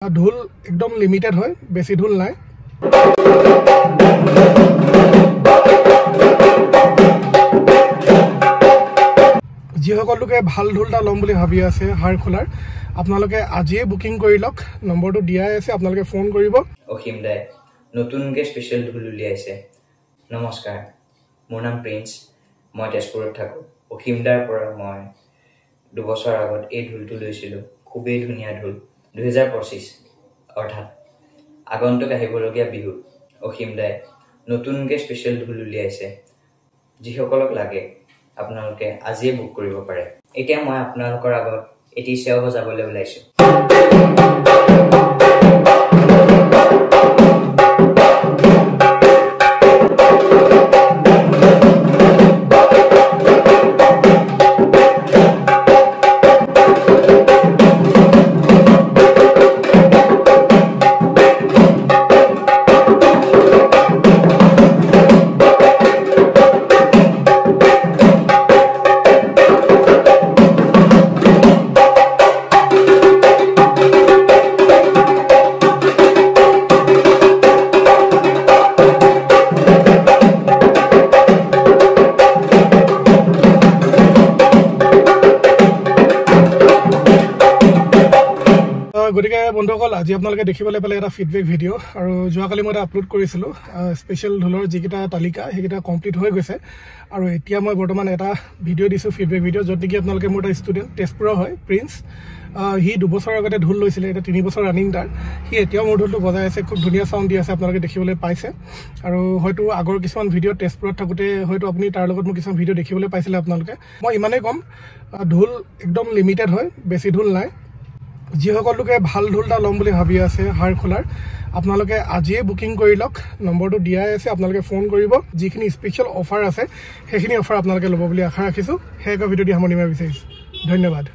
ঢোল একদম লিমিটেড হয়, বেছি ঢোল নাই। যিসকল লোকে ভাল ঢোল এটা ল'ম বুলি ভাবি আছে হাড় খোলাৰ, আপোনালোকে আজিয়ে বুকিং কৰি লওক। নম্বৰটো দিয়াই আছে, আপোনালোকে ফোন কৰিব। অসীম দাই নতুনকৈ স্পেচিয়েল ঢোল উলিয়াইছে। নমস্কাৰ, মোৰ নাম প্ৰিন্স, মই তেজপুৰত থাকোঁ। অসীম দাৰ পৰা মই 2 বছৰ আগত এই ঢোলটো লৈছিলোঁ। খুবেই ধুনীয়া ঢোল। 2025 অৰ্থাৎ আগন্তুক আহিবলগীয়া বিহু অসীম দাই নতুনকৈ স্পেচিয়েল ঢোল উলিয়াইছে। যিসকলক লাগে আপোনালোকে আজিয়ে বুক কৰিব পাৰে। এতিয়া মই আপোনালোকৰ আগত এটি চেও বজাবলৈ ওলাইছোঁ। গতিকে বন্ধুসকল, আজি আপোনালোকে দেখিবলৈ পালে এটা ফিডবেক ভিডিঅ'। আৰু যোৱাকালি মই এটা আপলোড কৰিছিলোঁ স্পেচিয়েল ঢোলৰ যিকেইটা তালিকা, সেইকেইটা কমপ্লিট হৈ গৈছে। আৰু এতিয়া মই বৰ্তমান এটা ভিডিঅ' দিছোঁ, ফিডবেক ভিডিঅ', য'ত নেকি আপোনালোকে মোৰ এটা ষ্টুডেণ্ট তেজপুৰৰ হয়, প্ৰিন্স। সি 2 বছৰৰ আগতে ঢোল লৈছিলে, এতিয়া 3 বছৰ ৰানিং তাৰ। সি এতিয়াও মোৰ ঢোলটো বজাই আছে, খুব ধুনীয়া চাউণ্ড দি আছে, আপোনালোকে দেখিবলৈ পাইছে। আৰু হয়তো আগৰ কিছুমান ভিডিঅ' তেজপুৰত থাকোঁতে হয়তো আপুনি তাৰ লগত মোৰ কিছুমান ভিডিঅ' দেখিবলৈ পাইছিলে আপোনালোকে। মই ইমানেই ক'ম, ঢোল একদম লিমিটেড হয়, বেছি ঢোল নাই। যিসকল লোকে ভাল ঢোল এটা ল'ম বুলি ভাবি আছে হাড় খোলাৰ, আপোনালোকে আজিয়ে বুকিং কৰি লওক। নম্বৰটো দিয়াই আছে, আপোনালোকে ফোন কৰিব। যিখিনি স্পেচিয়েল অফাৰ আছে সেইখিনি অফাৰ আপোনালোকে ল'ব বুলি আশা ৰাখিছোঁ। সেই ভিডিঅ'টি সামৰণি মাৰিব বিচাৰিছোঁ। ধন্যবাদ।